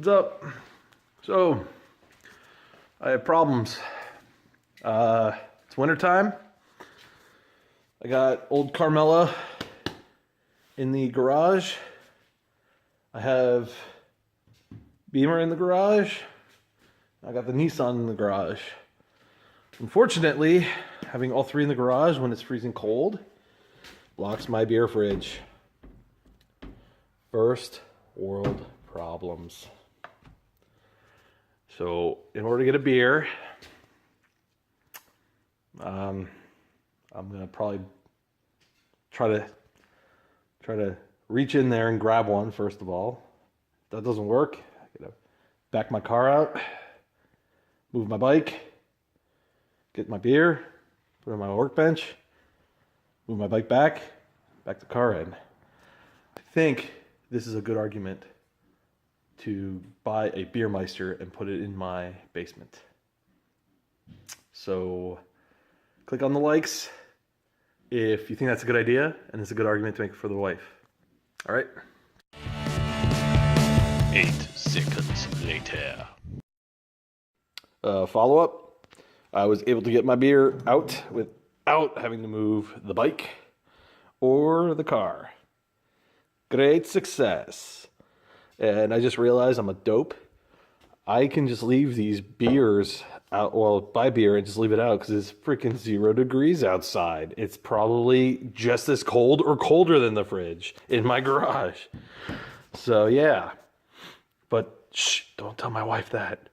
What's up? So, I have problems. It's wintertime. I got old Carmella in the garage. I have Beamer in the garage. I got the Nissan in the garage. Unfortunately, having all three in the garage when it's freezing cold blocks my beer fridge. First world problems. So, in order to get a beer, I'm gonna probably try to reach in there and grab one first of all. If that doesn't work, I gotta back my car out, move my bike, get my beer, put it on my workbench, move my bike back the car in. I think this is a good argument to buy a beer-meister and put it in my basement. So click on the likes if you think that's a good idea and it's a good argument to make for the wife. All right. 8 seconds later. Follow up. I was able to get my beer out without having to move the bike or the car. Great success. And I just realized I'm a dope. I can just leave these beers out, well, buy beer and just leave it out because it's freaking 0 degrees outside. It's probably just as cold or colder than the fridge in my garage. So yeah, but shh, don't tell my wife that.